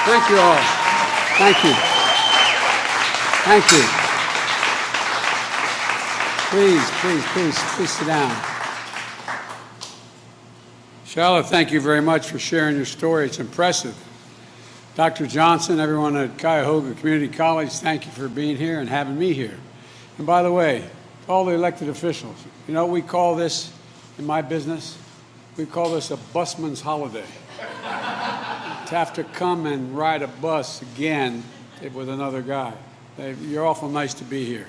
Thank you all. Thank you. Thank you. Please sit down. Charlotte, thank you very much for sharing your story. It's impressive. Dr. Johnson, everyone at Cuyahoga Community College, thank you for being here and having me here. And by the way, all the elected officials, you know what we call this in my business? We call this a busman's holiday. To have to come and ride a bus again with another guy. You're awful nice to be here.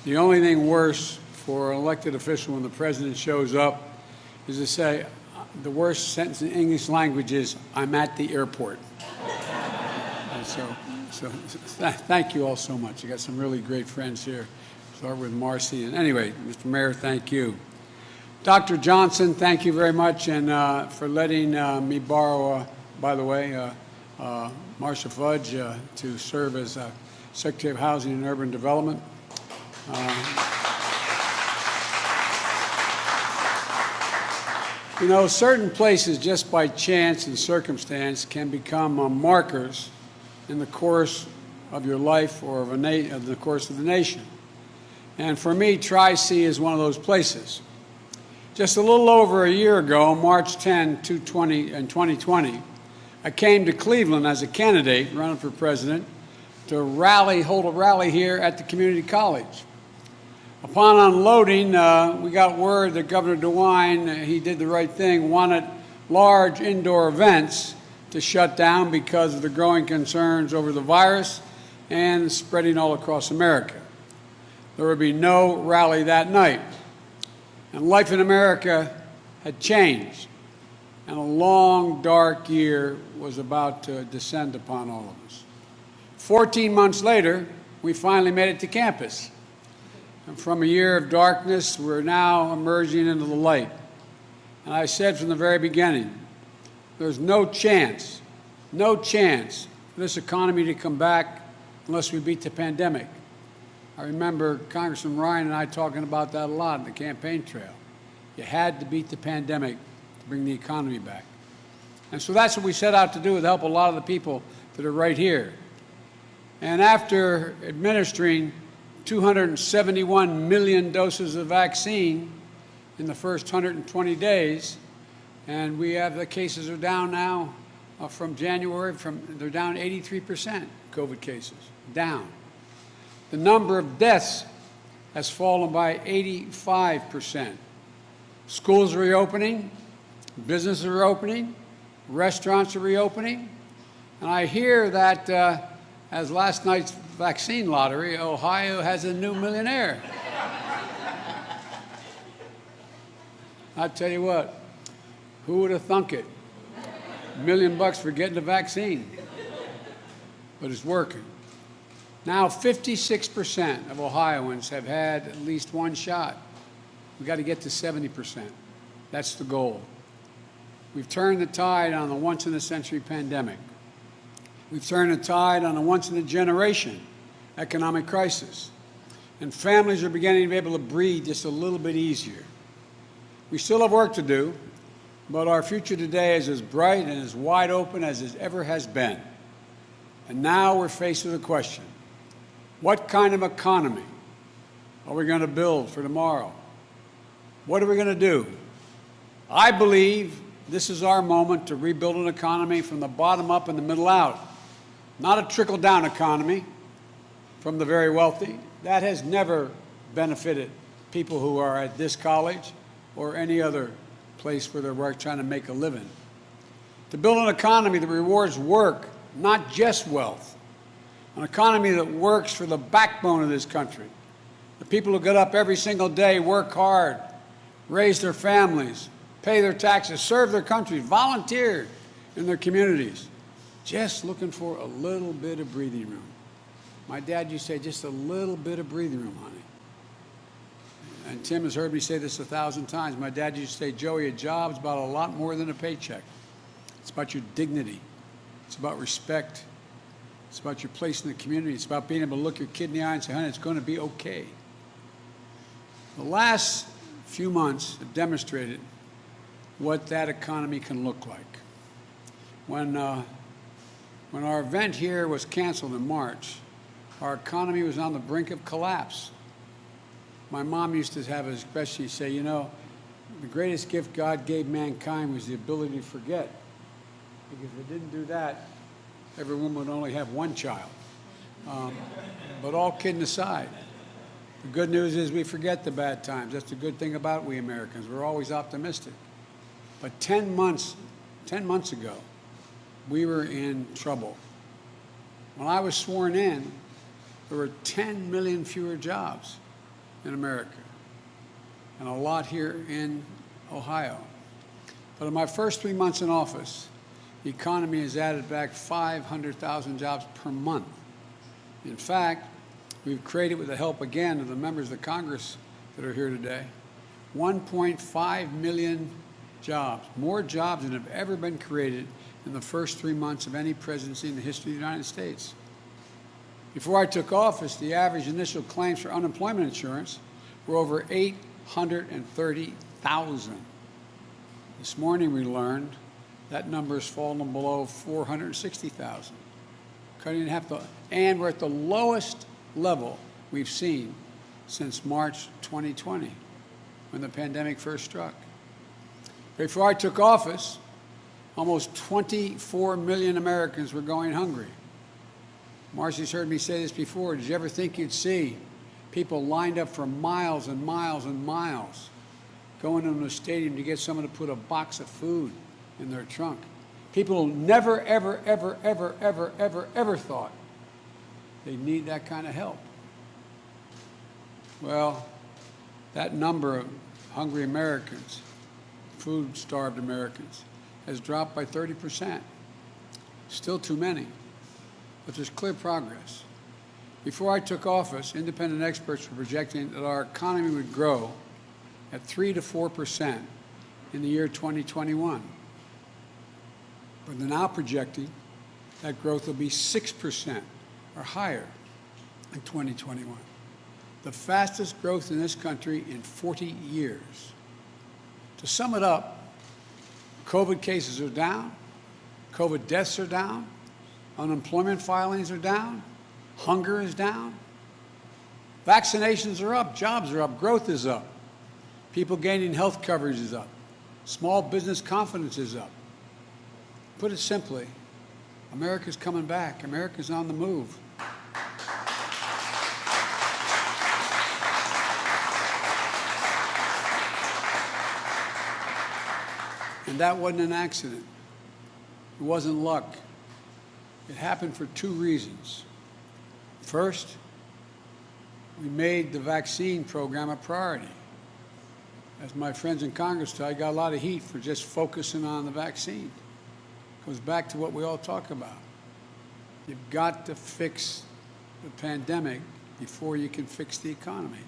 The only thing worse for an elected official when the president shows up is to say, the worst sentence in English language is, I'm at the airport. So thank you all so much. You got some really great friends here. Start with Marcy. And anyway, Mr. Mayor, thank you. Dr. Johnson, thank you very much and for letting me borrow, by the way, Marcia Fudge to serve as Secretary of Housing and Urban Development. You know, certain places, just by chance and circumstance, can become markers in the course of your life or of the course of the nation. And for me, Tri-C is one of those places. Just a little over a year ago, March 10, 2020, I came to Cleveland as a candidate running for president to hold a rally here at the community college. Upon unloading, we got word that Governor DeWine, he did the right thing, wanted large indoor events to shut down because of the growing concerns over the virus and spreading all across America. There would be no rally that night. And life in America had changed, and a long, dark year was about to descend upon all of us. 14 months later, we finally made it to campus. And from a year of darkness, we're now emerging into the light. And I said from the very beginning, there's no chance for this economy to come back unless we beat the pandemic. I remember Congressman Ryan and I talking about that a lot on the campaign trail. You had to beat the pandemic to bring the economy back. And so that's what we set out to do, to help a lot of the people that are right here. And after administering 271 million doses of vaccine in the first 120 days, and we have the cases are down now from January, they're down 83%, COVID cases, down. The number of deaths has fallen by 85%. Schools are reopening, businesses are opening, restaurants are reopening, and I hear that as last night's vaccine lottery, Ohio has a new millionaire. I tell you what, who would have thunk it? $1 million for getting the vaccine. But it's working. Now 56% of Ohioans have had at least one shot. We've got to get to 70%. That's the goal. We've turned the tide on a once-in-a-century pandemic. We've turned the tide on a once-in-a-generation economic crisis. And families are beginning to be able to breathe just a little bit easier. We still have work to do, but our future today is as bright and as wide open as it ever has been. And now we're faced with a question. What kind of economy are we going to build for tomorrow? What are we going to do? I believe this is our moment to rebuild an economy from the bottom up and the middle out. Not a trickle-down economy from the very wealthy. That has never benefited people who are at this college or any other place where they're trying to make a living. To build an economy that rewards work, not just wealth. An economy that works for the backbone of this country. The people who get up every single day, work hard, raise their families, pay their taxes, serve their country, volunteer in their communities, just looking for a little bit of breathing room. My dad used to say, just a little bit of breathing room, honey. And Tim has heard me say this 1,000 times. My dad used to say, Joey, a job's about a lot more than a paycheck. It's about your dignity. It's about respect. It's about your place in the community. It's about being able to look your kid in the eye and say, honey, it's going to be okay. The last few months have demonstrated what that economy can look like. When When our event here was canceled in March, our economy was on the brink of collapse. My mom used to have us especially say, you know, the greatest gift God gave mankind was the ability to forget. Because if it didn't do that, every woman would only have one child. But all kidding aside, the good news is we forget the bad times. That's the good thing about we Americans. We're always optimistic. But 10 months ago, we were in trouble. When I was sworn in, there were 10 million fewer jobs in America, and a lot here in Ohio. But in my first 3 months in office, the economy has added back 500,000 jobs per month. In fact, we've created, with the help again of the members of the Congress that are here today, 1.5 million jobs, more jobs than have ever been created in the first 3 months of any presidency in the history of the United States. Before I took office, the average initial claims for unemployment insurance were over 830,000. This morning we learned that number has fallen below 460,000, cutting in half, and we're at the lowest level we've seen since March 2020, when the pandemic first struck. Before I took office, almost 24 million Americans were going hungry. Marcy's heard me say this before. Did you ever think you'd see people lined up for miles and miles and miles going into a stadium to get someone to put a box of food in their trunk? People who never, ever, ever, ever, ever, ever, ever thought they need that kind of help. Well, that number of hungry Americans, food-starved Americans, has dropped by 30%. Still too many, but there's clear progress. Before I took office, independent experts were projecting that our economy would grow at 3 to 4% in the year 2021. But they're now projecting that growth will be 6% or higher in 2021. The fastest growth in this country in 40 years. To sum it up, COVID cases are down, COVID deaths are down, unemployment filings are down, hunger is down, vaccinations are up, jobs are up, growth is up, people gaining health coverage is up, small business confidence is up. Put it simply, America's coming back, America's on the move. And that wasn't an accident. It wasn't luck. It happened for two reasons. First, we made the vaccine program a priority. As my friends in Congress tell, I got a lot of heat for just focusing on the vaccine. It goes back to what we all talk about. You've got to fix the pandemic before you can fix the economy.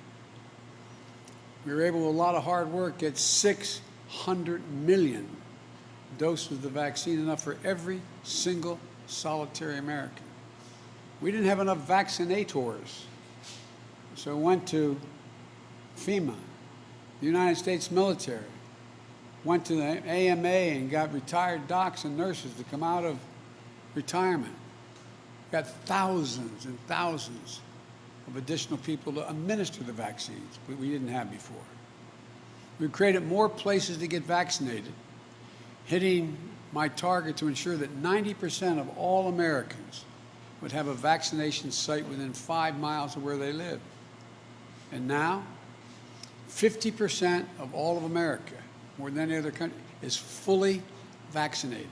We were able, with a lot of hard work, get 600 million doses of the vaccine, enough for every single solitary American. We didn't have enough vaccinators, so we went to FEMA, the United States military, went to the AMA and got retired docs and nurses to come out of retirement. Got thousands and thousands of additional people to administer the vaccines, but we didn't have before. We created more places to get vaccinated, hitting my target to ensure that 90% of all Americans would have a vaccination site within 5 miles of where they live. And now, 50% of all of America, more than any other country, is fully vaccinated.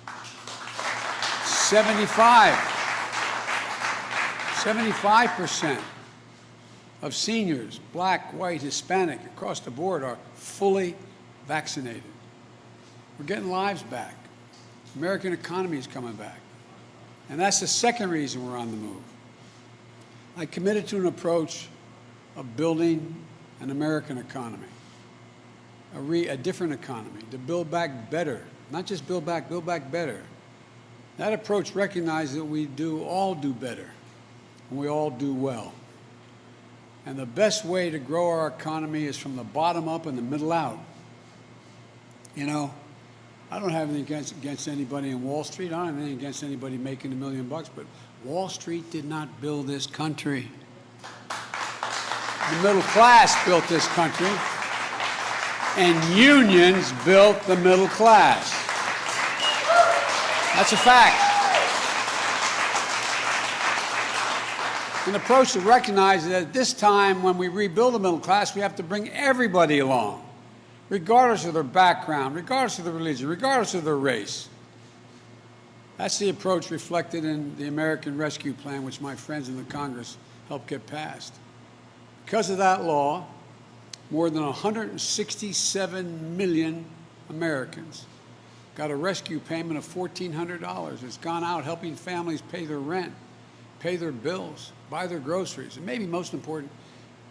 75% of seniors, black, white, Hispanic, across the board, are fully vaccinated. We're getting lives back. The American economy is coming back. And that's the second reason we're on the move. I committed to an approach of building an American economy, a different economy, to build back better, not just build back better. That approach recognizes that we all do better, and we all do well. And the best way to grow our economy is from the bottom up and the middle out. You know, I don't have anything against anybody in Wall Street. I don't have anything against anybody making $1 million, but Wall Street did not build this country. The middle class built this country, and unions built the middle class. That's a fact. An approach to recognize that at this time, when we rebuild the middle class, we have to bring everybody along, regardless of their background, regardless of their religion, regardless of their race. That's the approach reflected in the American Rescue Plan, which my friends in the Congress helped get passed. Because of that law, more than 167 million Americans got a rescue payment of $1,400. It's gone out helping families pay their rent, pay their bills, buy their groceries, and maybe most important,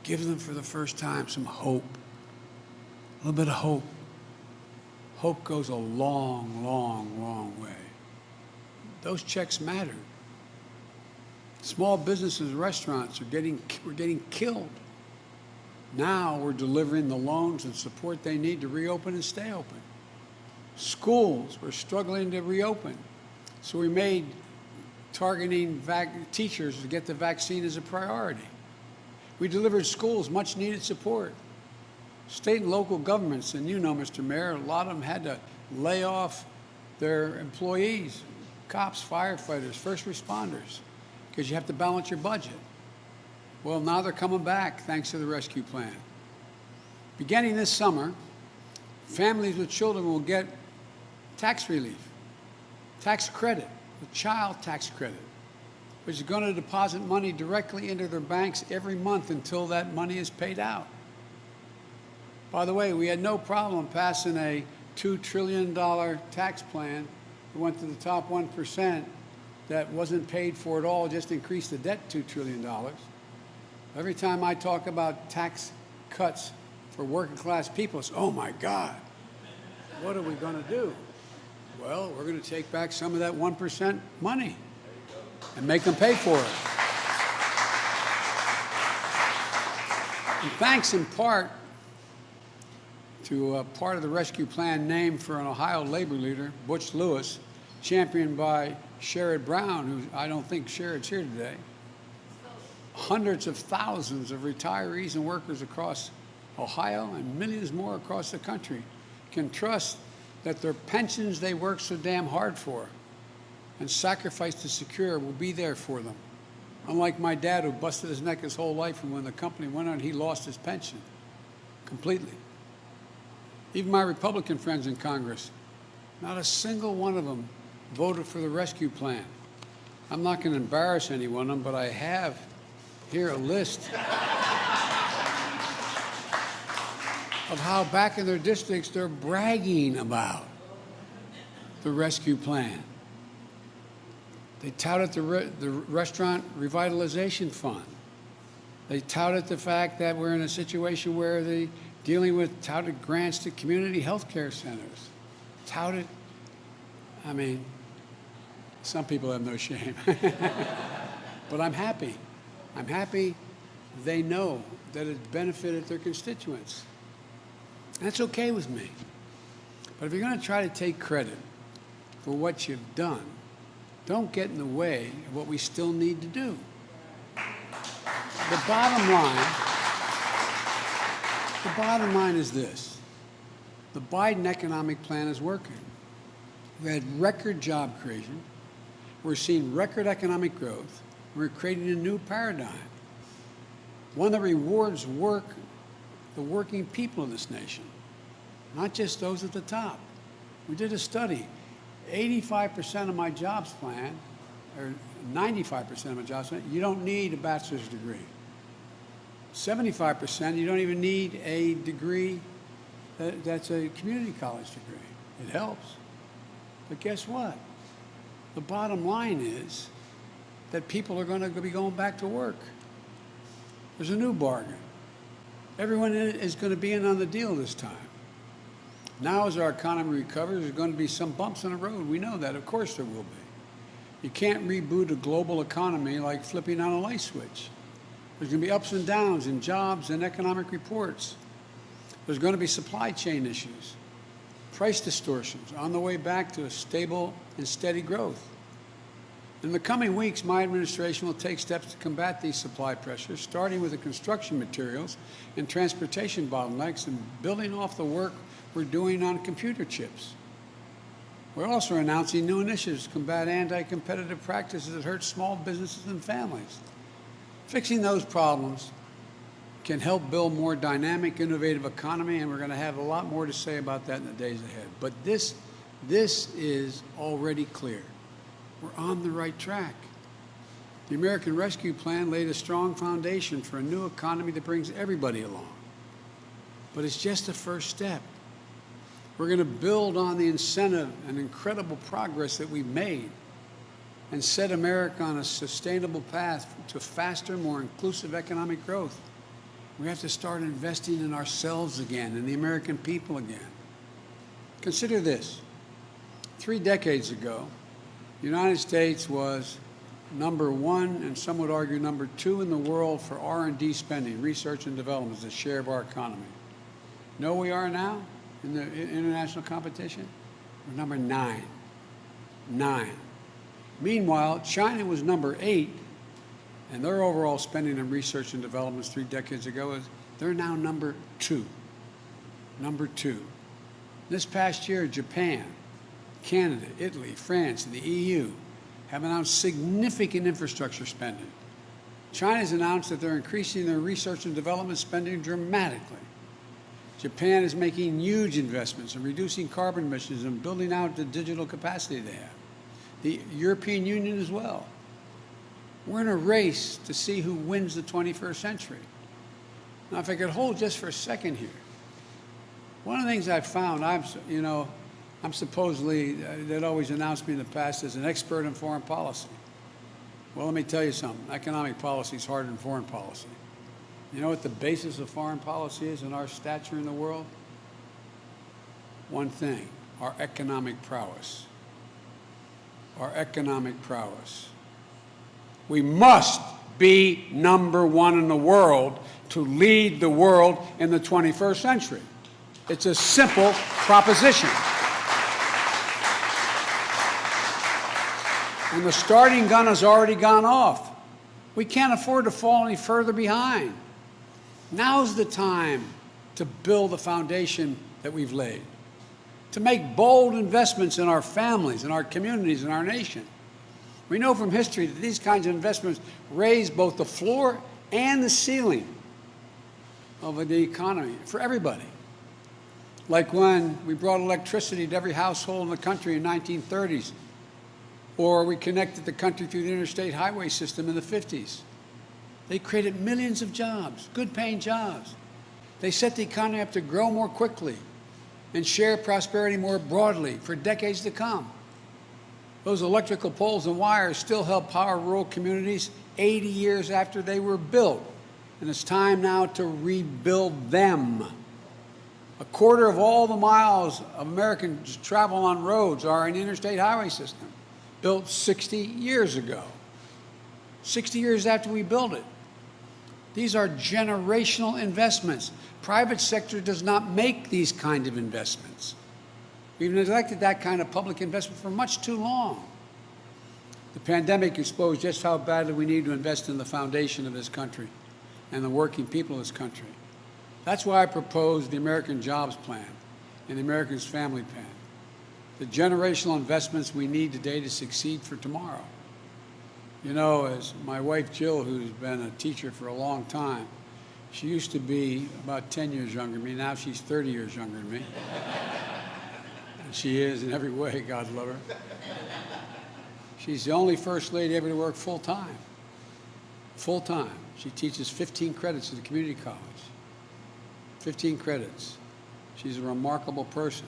give them for the first time some hope. A little bit of hope. Hope goes a long, long, long way. Those checks matter. Small businesses and restaurants were getting killed. Now we're delivering the loans and support they need to reopen and stay open. Schools were struggling to reopen, so we made targeting teachers to get the vaccine as a priority. We delivered schools much needed support. State and local governments, and you know, Mr. Mayor, a lot of them had to lay off their employees, cops, firefighters, first responders, because you have to balance your budget. Well, now they're coming back thanks to the rescue plan. Beginning this summer, families with children will get tax relief, tax credit, the child tax credit, which is going to deposit money directly into their banks every month until that money is paid out. By the way, we had no problem passing a $2 trillion tax plan that went to the top 1% that wasn't paid for at all, just increased the debt $2 trillion. Every time I talk about tax cuts for working class people, it's, oh my God, what are we going to do? Well, we're going to take back some of that 1% money and make them pay for it. And thanks in part to part of the rescue plan named for an Ohio labor leader, Butch Lewis, championed by Sherrod Brown, who I don't think Sherrod's here today. Hundreds of thousands of retirees and workers across Ohio and millions more across the country can trust that their pensions they work so damn hard for and sacrificed to secure will be there for them. Unlike my dad, who busted his neck his whole life, and when the company went on, he lost his pension completely. Even my Republican friends in Congress, not a single one of them voted for the rescue plan. I'm not going to embarrass any one of them, but I have here a list of how back in their districts they're bragging about the rescue plan. They touted the restaurant revitalization fund. They touted the fact that we're in a situation where they're dealing with touted grants to community health care centers. Touted, I mean, some people have no shame. But I'm happy. I'm happy they know that it benefited their constituents. That's okay with me. But if you're going to try to take credit for what you've done, don't get in the way of what we still need to do. The bottom line is this. The Biden economic plan is working. We had record job creation. We're seeing record economic growth. We're creating a new paradigm, one that rewards work, the working people in this nation, not just those at the top. We did a study. 85% of my jobs plan, or 95% of my jobs plan, you don't need a bachelor's degree. 75%, you don't even need a degree that's a community college degree. It helps. But guess what? The bottom line is that people are going to be going back to work. There's a new bargain. Everyone is going to be in on the deal this time. Now as our economy recovers, there's going to be some bumps in the road. We know that. Of course there will be. You can't reboot a global economy like flipping on a light switch. There's going to be ups and downs in jobs and economic reports. There's going to be supply chain issues. price distortions on the way back to a stable and steady growth. In the coming weeks, my administration will take steps to combat these supply pressures, starting with the construction materials and transportation bottlenecks and building off the work we're doing on computer chips. We're also announcing new initiatives to combat anti-competitive practices that hurt small businesses and families. Fixing those problems can help build a more dynamic, innovative economy, and we're going to have a lot more to say about that in the days ahead. But this is already clear. We're on the right track. The American Rescue Plan laid a strong foundation for a new economy that brings everybody along. But it's just a first step. We're going to build on the incentive and incredible progress that we've made and set America on a sustainable path to faster, more inclusive economic growth. We have to start investing in ourselves again, in the American people again. Consider this. 3 decades ago, the United States was number 1, and some would argue number 2 in the world for R&D spending, research and development as a share of our economy. Know where we are now in the international competition? We're number 9. 9. Meanwhile, China was number 8, and their overall spending on research and development 3 decades ago they're now number 2. Number 2. This past year, Japan, Canada, Italy, France, and the EU have announced significant infrastructure spending. China's announced that they're increasing their research and development spending dramatically. Japan is making huge investments in reducing carbon emissions and building out the digital capacity they have. The European Union as well. We're in a race to see who wins the 21st century. Now, if I could hold just for a second here, one of the things I've found, I'm supposedly, they'd always announced me in the past as an expert in foreign policy. Well, let me tell you something. Economic policy is harder than foreign policy. You know what the basis of foreign policy is in our stature in the world? One thing, our economic prowess. Our economic prowess. We must be number 1 in the world to lead the world in the 21st century. It's a simple proposition. And the starting gun has already gone off. We can't afford to fall any further behind. Now's the time to build the foundation that we've laid, to make bold investments in our families, in our communities, in our nation. We know from history that these kinds of investments raise both the floor and the ceiling of the economy for everybody. Like when we brought electricity to every household in the country in the 1930s, or we connected the country through the interstate highway system in the 50s. They created millions of jobs, good-paying jobs. They set the economy up to grow more quickly and share prosperity more broadly for decades to come. Those electrical poles and wires still help power rural communities 80 years after they were built, and it's time now to rebuild them. 1/4 of all the miles of Americans travel on roads are in the interstate highway system, built 60 years ago. 60 years after we built it. These are generational investments. Private sector does not make these kind of investments. We've neglected that kind of public investment for much too long. The pandemic exposed just how badly we need to invest in the foundation of this country and the working people of this country. That's why I proposed the American Jobs Plan and the Americans Family Plan, the generational investments we need today to succeed for tomorrow. You know, as my wife Jill, who's been a teacher for a long time, she used to be about 10 years younger than me. Now she's 30 years younger than me. And she is in every way, God love her. She's the only first lady ever to work full-time. Full-time. She teaches 15 credits at the community college. 15 credits. She's a remarkable person.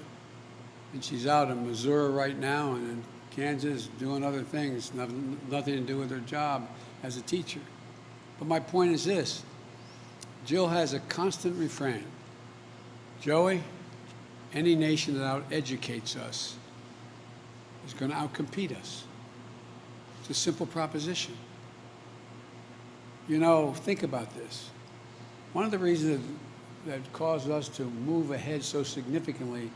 And she's out in Missouri right now and in Kansas doing other things, nothing to do with her job as a teacher. But my point is this. Jill has a constant refrain. Joey, any nation that out-educates us is going to outcompete us. It's a simple proposition. You know, think about this. One of the reasons that caused us to move ahead so significantly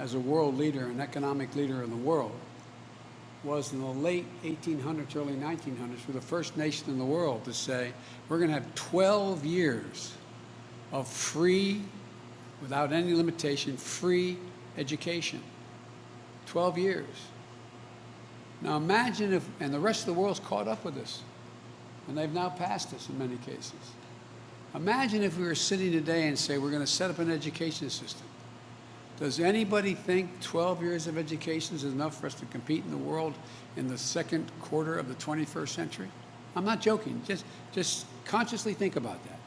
as a world leader, an economic leader in the world, was in the late 1800s, early 1900s, we're the first nation in the world to say, we're going to have 12 years of free, without any limitation, free education. 12 years. Now imagine if, and the rest of the world's caught up with us, and they've now passed us in many cases. Imagine if we were sitting today and say, we're going to set up an education system. Does anybody think 12 years of education is enough for us to compete in the world in the second quarter of the 21st century? I'm not joking. Just consciously think about that.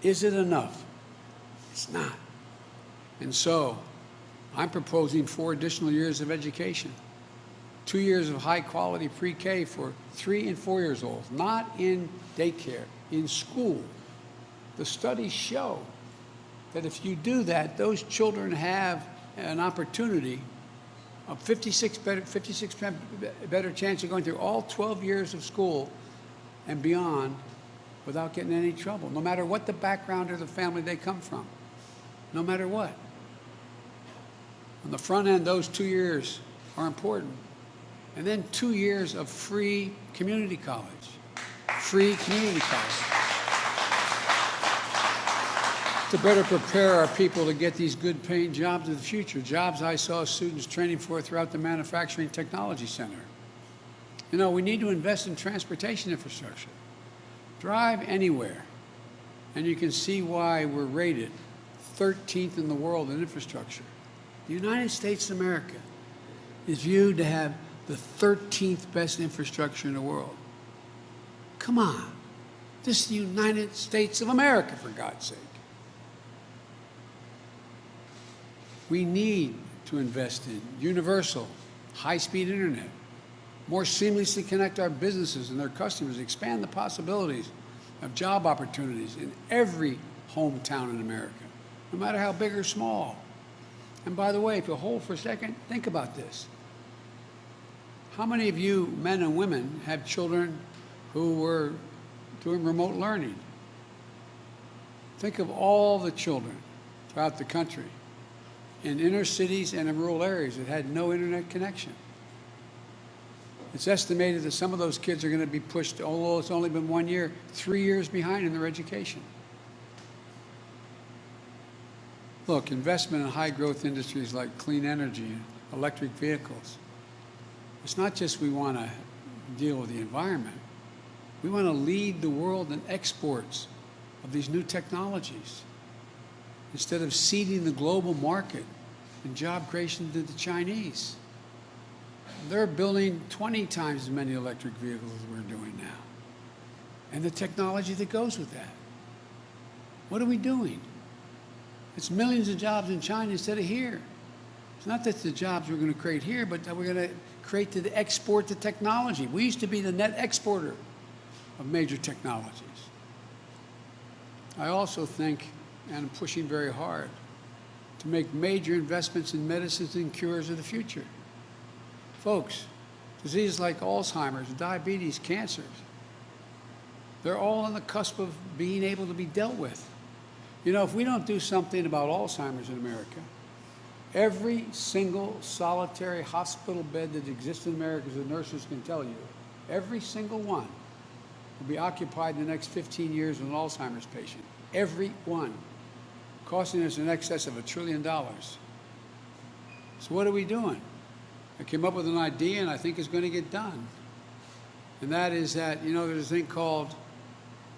Is it enough? It's not. And so I'm proposing 4 additional years of education. 2 years of high-quality pre-K for 3 and 4 years old, not in daycare, in school. The studies show that if you do that, those children have an opportunity of 56% better chance of going through all 12 years of school and beyond without getting any trouble, no matter what the background or the family they come from, no matter what. On the front end, those 2 years are important. And then 2 years of free community college. Free community college. To better prepare our people to get these good paying jobs in the future, jobs I saw students training for throughout the Manufacturing Technology Center. You know, we need to invest in transportation infrastructure. Drive anywhere, and you can see why we're rated 13th in the world in infrastructure. The United States of America is viewed to have the 13th best infrastructure in the world. Come on. This is the United States of America, for God's sake. We need to invest in universal, high-speed internet, more seamlessly connect our businesses and their customers, expand the possibilities of job opportunities in every hometown in America, no matter how big or small. And by the way, if you hold for a second, think about this. How many of you, men and women, have children who were doing remote learning? Think of all the children throughout the country in inner cities and in rural areas that had no internet connection. It's estimated that some of those kids are going to be pushed, although it's only been 1 year, 3 years behind in their education. Look, investment in high-growth industries like clean energy and electric vehicles. It's not just we want to deal with the environment. We want to lead the world in exports of these new technologies instead of ceding the global market and job creation to the Chinese. They're building 20 times as many electric vehicles as we're doing now. And the technology that goes with that. What are we doing? It's millions of jobs in China instead of here. It's not that the jobs we're going to create here, but that we're going to create to export the technology. We used to be the net exporter of major technologies. I also think, and I'm pushing very hard, to make major investments in medicines and cures of the future. Folks, diseases like Alzheimer's, diabetes, cancers, they're all on the cusp of being able to be dealt with. You know, if we don't do something about Alzheimer's in America, every single solitary hospital bed that exists in America, as the nurses can tell you, every single one will be occupied in the next 15 years with an Alzheimer's patient. Every one. Costing us in excess of $1 trillion. So what are we doing? I came up with an idea and I think it's going to get done. And that is that, you know, there's a thing called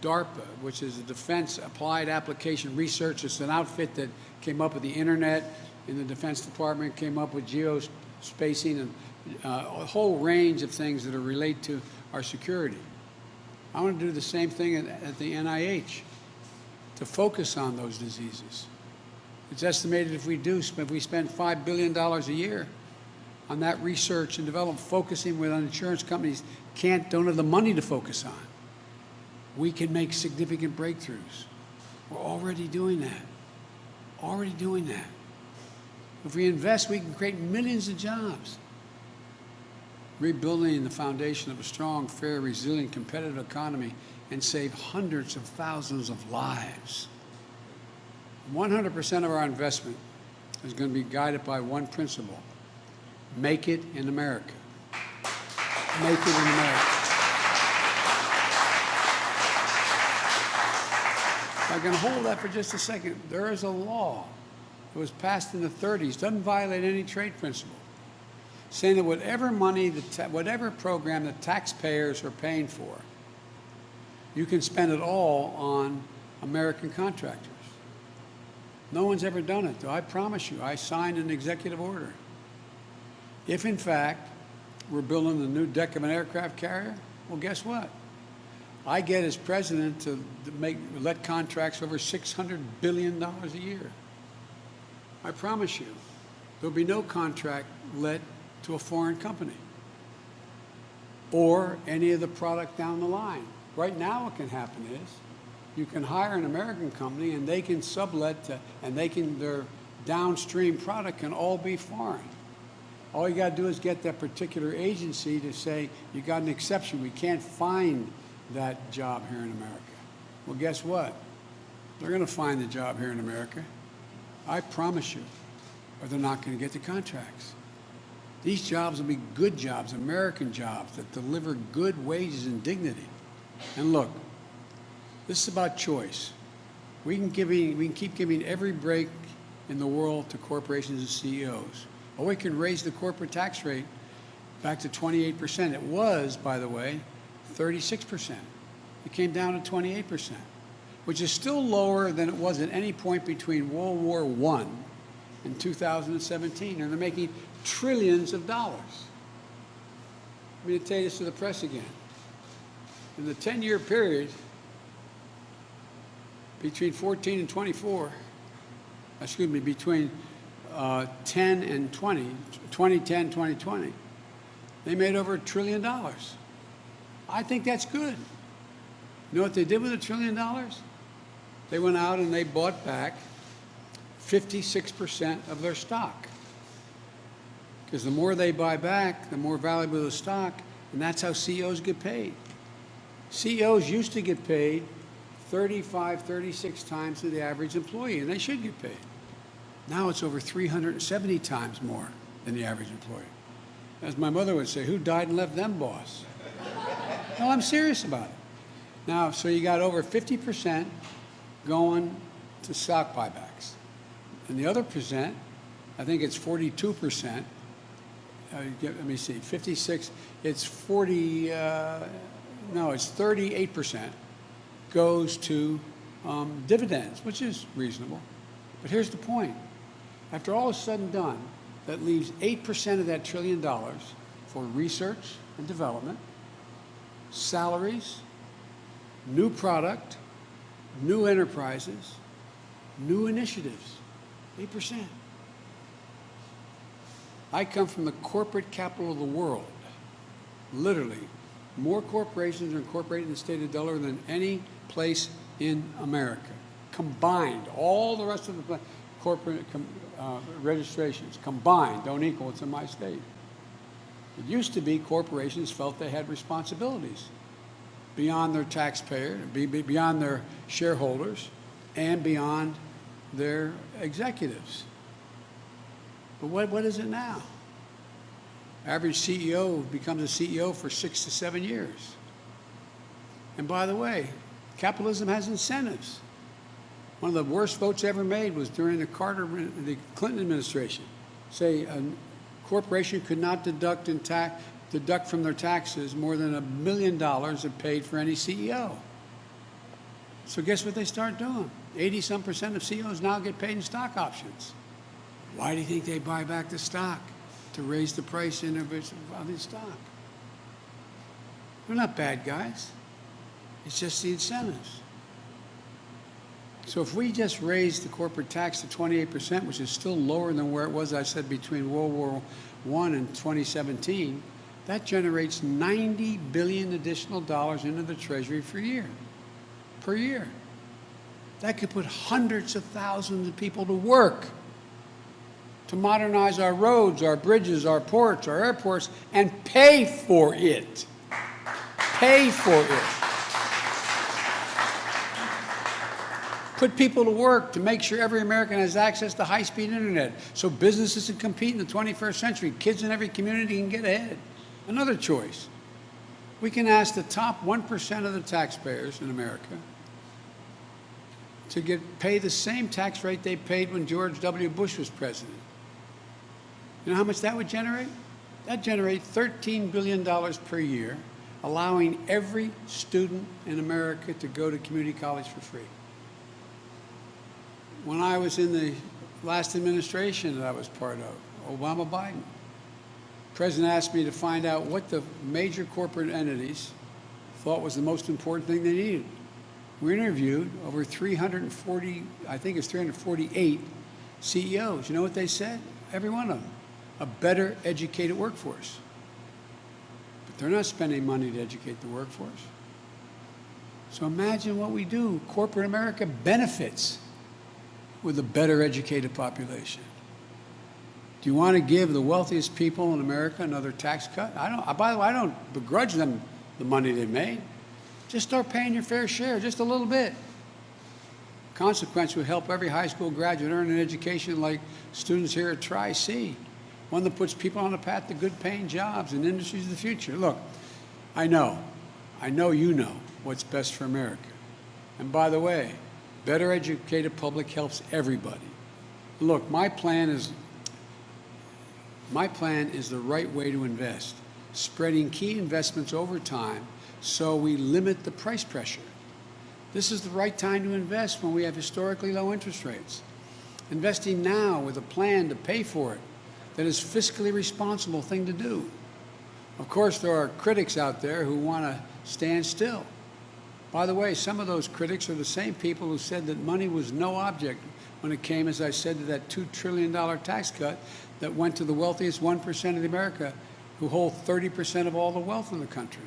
DARPA, which is a Defense Applied Application Research. It's an outfit that came up with the internet in the Defense Department, came up with geospacing and a whole range of things that are related to our security. I want to do the same thing at the NIH to focus on those diseases. It's estimated if we spend $5 billion a year on that research and development, focusing with insurance companies don't have the money to focus on. We can make significant breakthroughs. We're already doing that. Already doing that. If we invest, we can create millions of jobs. Rebuilding the foundation of a strong, fair, resilient, competitive economy and save hundreds of thousands of lives. 100% of our investment is going to be guided by one principle: make it in America. Make it in America. If I can hold that for just a second, there is a law that was passed in the 30s, doesn't violate any trade principle, saying that whatever money, whatever program the taxpayers are paying for, you can spend it all on American contractors. No one's ever done it, though. I promise you, I signed an executive order. If, in fact, we're building the new deck of an aircraft carrier, well, guess what? I get as president to let contracts over $600 billion a year. I promise you, there'll be no contract let to a foreign company or any of the product down the line. Right now what can happen is you can hire an American company and they can sublet to, and their downstream product can all be foreign. All you got to do is get that particular agency to say, you got an exception, we can't find that job here in America. Well, guess what? They're going to find the job here in America. I promise you, or they're not going to get the contracts. These jobs will be good jobs, American jobs that deliver good wages and dignity. And look, this is about choice. We can keep giving every break in the world to corporations and CEOs. Or we can raise the corporate tax rate back to 28%. It was, by the way, 36%. It came down to 28%, which is still lower than it was at any point between World War I and 2017. And they're making trillions of dollars. Let me tell you this to the press again. In the 10-year period between 14 and 24, excuse me, between 10 and 20, 2010, 2020, they made over $1 trillion. I think that's good. You know what they did with $1 trillion? They went out and they bought back 56% of their stock. Because the more they buy back, the more valuable the stock, and that's how CEOs get paid. CEOs used to get paid 35, 36 times to the average employee, and they should get paid. Now it's over 370 times more than the average employee. As my mother would say, who died and left them boss? No, I'm serious about it. Now, so you got over 50% going to stock buybacks. And the other percent, I think it's 42%. Let me see, 56, it's 40, no, it's 38% goes to dividends, which is reasonable. But here's the point. After all is said and done, that leaves 8% of that $1 trillion for research and development, salaries, new product, new enterprises, new initiatives, 8%. I come from the corporate capital of the world. Literally, more corporations are incorporated in the state of Delaware than any place in America. Combined, all the rest of the corporate registrations combined don't equal what's in my state. It used to be corporations felt they had responsibilities beyond their taxpayer, beyond their shareholders, and beyond their executives. But what is it now? Average CEO becomes a CEO for 6 to 7 years. And by the way, capitalism has incentives. One of the worst votes ever made was during the Clinton administration. Say a corporation could not deduct from their taxes more than $1 million it paid for any CEO. So guess what they start doing? 80-some% of CEOs now get paid in stock options. Why do you think they buy back the stock? To raise the price of the stock. They're not bad guys. It's just the incentives. So if we just raise the corporate tax to 28%, which is still lower than where it was, I said, between World War I and 2017, that generates $90 billion additional dollars into the Treasury per year. That could put hundreds of thousands of people to work to modernize our roads, our bridges, our ports, our airports, and pay for it. Pay for it. Put people to work to make sure every American has access to high-speed internet so businesses can compete in the 21st century. Kids in every community can get ahead. Another choice. We can ask the top 1% of the taxpayers in America to pay the same tax rate they paid when George W. Bush was president. You know how much that would generate? That'd generate $13 billion per year, allowing every student in America to go to community college for free. When I was in the last administration that I was part of, Obama-Biden, the president asked me to find out what the major corporate entities thought was the most important thing they needed. We interviewed over 340, I think it's 348 CEOs. You know what they said? Every one of them. A better educated workforce. But they're not spending money to educate the workforce. So imagine what we do. Corporate America benefits with a better educated population. Do you want to give the wealthiest people in America another tax cut? By the way, I don't begrudge them the money they made. Just start paying your fair share, just a little bit. Consequence would help every high school graduate earn an education like students here at Tri-C, one that puts people on a path to good paying jobs and industries of the future. Look, I know you know what's best for America. And by the way, better educated public helps everybody. Look, my plan is the right way to invest, spreading key investments over time so we limit the price pressure. This is the right time to invest when we have historically low interest rates. Investing now with a plan to pay for it, that is fiscally responsible thing to do. Of course, there are critics out there who want to stand still. By the way, some of those critics are the same people who said that money was no object when it came, as I said, to that $2 trillion tax cut that went to the wealthiest 1% of America, who hold 30% of all the wealth in the country.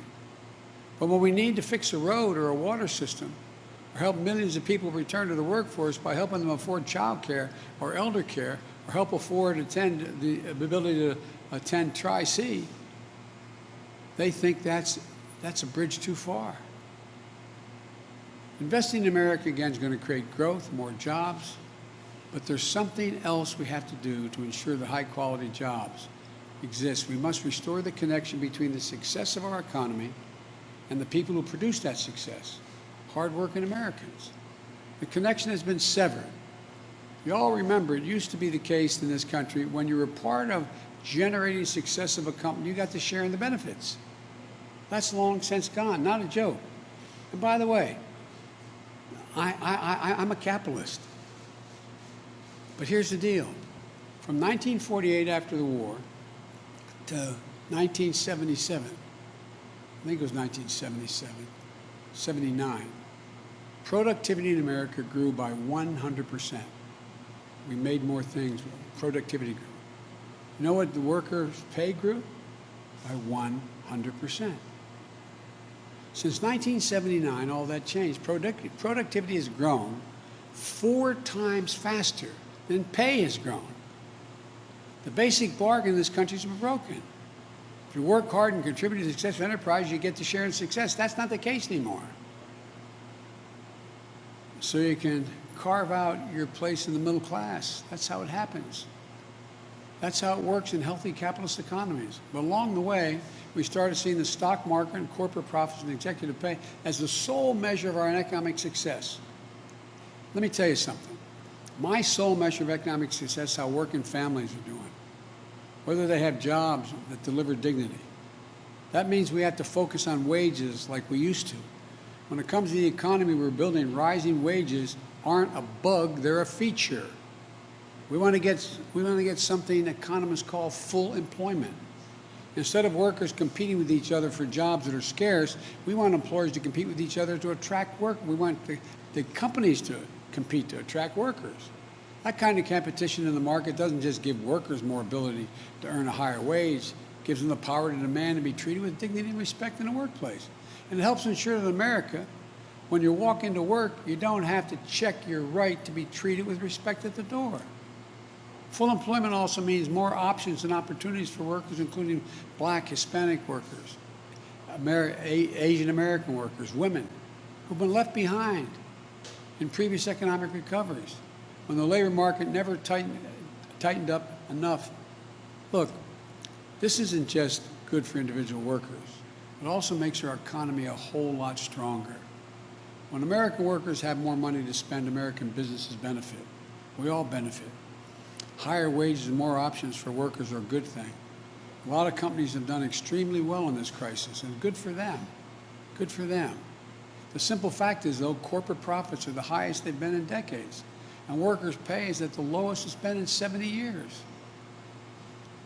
But when we need to fix a road or a water system, or help millions of people return to the workforce by helping them afford child care or elder care, or help afford the ability to attend Tri-C, they think that's a bridge too far. Investing in America, again, is going to create growth, more jobs, but there's something else we have to do to ensure that high-quality jobs exist. We must restore the connection between the success of our economy and the people who produce that success, hard-working Americans. The connection has been severed. You all remember, it used to be the case in this country, when you were part of generating success of a company, you got to share in the benefits. That's long since gone, not a joke. And by the way, I'm a capitalist. But here's the deal. From 1948 after the war to 1977, I think it was 1977, 79, productivity in America grew by 100%. We made more things, productivity grew. You know what the workers' pay grew? By 100%. Since 1979, all that changed. Productivity has grown 4 times faster than pay has grown. The basic bargain in this country has been broken. If you work hard and contribute to the success of enterprise, you get to share in success. That's not the case anymore. So you can carve out your place in the middle class. That's how it happens. That's how it works in healthy capitalist economies. But along the way, we started seeing the stock market and corporate profits and executive pay as the sole measure of our economic success. Let me tell you something. My sole measure of economic success is how working families are doing, whether they have jobs that deliver dignity. That means we have to focus on wages like we used to. When it comes to the economy we're building, rising wages aren't a bug, they're a feature. We want to get something economists call full employment. Instead of workers competing with each other for jobs that are scarce, we want employers to compete with each other to attract work. We want the companies to compete to attract workers. That kind of competition in the market doesn't just give workers more ability to earn a higher wage, it gives them the power to demand and be treated with dignity and respect in the workplace. And it helps ensure that in America, when you walk into work, you don't have to check your right to be treated with respect at the door. Full employment also means more options and opportunities for workers, including Black, Hispanic workers, Asian American workers, women who've been left behind. in previous economic recoveries, when the labor market never tightened up enough. Look, this isn't just good for individual workers. It also makes our economy a whole lot stronger. When American workers have more money to spend, American businesses benefit. We all benefit. Higher wages and more options for workers are a good thing. A lot of companies have done extremely well in this crisis, and good for them. Good for them. The simple fact is, though, corporate profits are the highest they've been in decades, and workers' pay is at the lowest it's been in 70 years.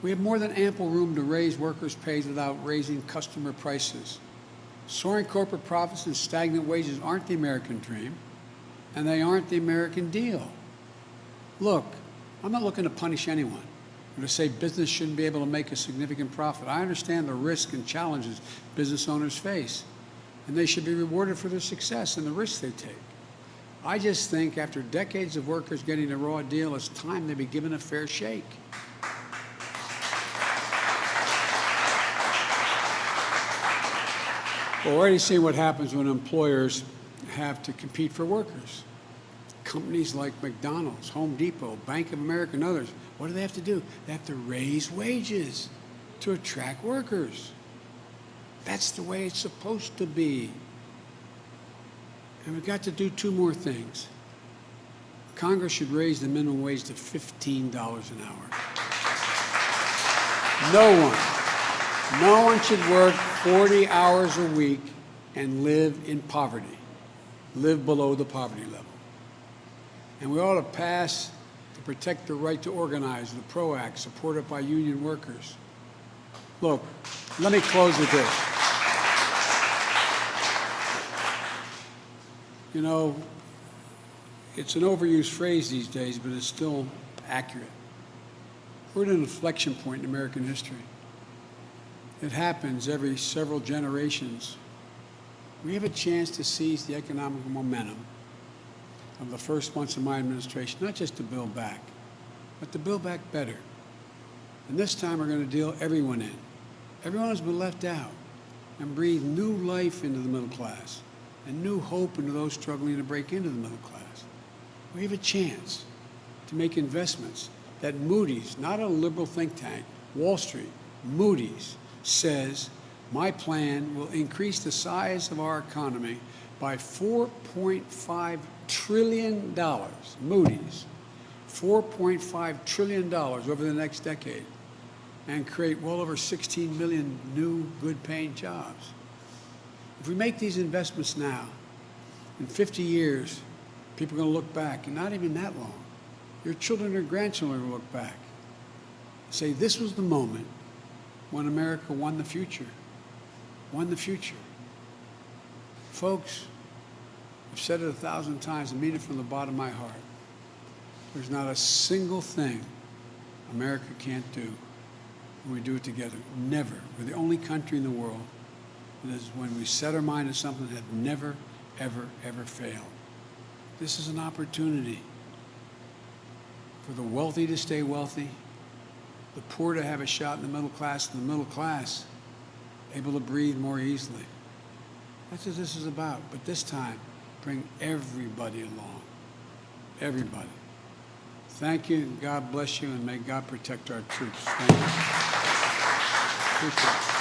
We have more than ample room to raise workers' pays without raising customer prices. Soaring corporate profits and stagnant wages aren't the American dream, and they aren't the American deal. Look, I'm not looking to punish anyone or to say business shouldn't be able to make a significant profit. I understand the risks and challenges business owners face, and they should be rewarded for their success and the risks they take. I just think after decades of workers getting a raw deal, it's time they be given a fair shake. We're already seeing what happens when employers have to compete for workers. Companies like McDonald's, Home Depot, Bank of America, and others, what do they have to do? They have to raise wages to attract workers. That's the way it's supposed to be. And we've got to do two more things. Congress should raise the minimum wage to $15 an hour. No one should work 40 hours a week and live in poverty, live below the poverty level. And we ought to pass to protect the right to organize, the PRO Act, supported by union workers. Look, let me close with this. You know, it's an overused phrase these days, but it's still accurate. We're at an inflection point in American history. It happens every several generations. We have a chance to seize the economic momentum of the first months of my administration, not just to build back, but to build back better. And this time we're going to deal everyone in. Everyone has been left out, and breathe new life into the middle class and new hope into those struggling to break into the middle class. We have a chance to make investments that Moody's, not a liberal think tank, Wall Street, Moody's says my plan will increase the size of our economy by $4.5 trillion. Moody's, $4.5 trillion over the next decade, and create well over 16 million new good-paying jobs. If we make these investments now, in 50 years, people are going to look back, and not even that long. Your children or grandchildren will look back and say, this was the moment when America won the future. Won the future. Folks, I've said it 1,000 times and mean it from the bottom of my heart. There's not a single thing America can't do when we do it together. Never. We're the only country in the world that is, when we set our mind to something, that never, ever, ever failed. This is an opportunity for the wealthy to stay wealthy, the poor to have a shot in the middle class, and the middle class able to breathe more easily. That's what this is about. But this time, bring everybody along. Everybody. Thank you, and God bless you, and may God protect our troops. Thank you. Appreciate it.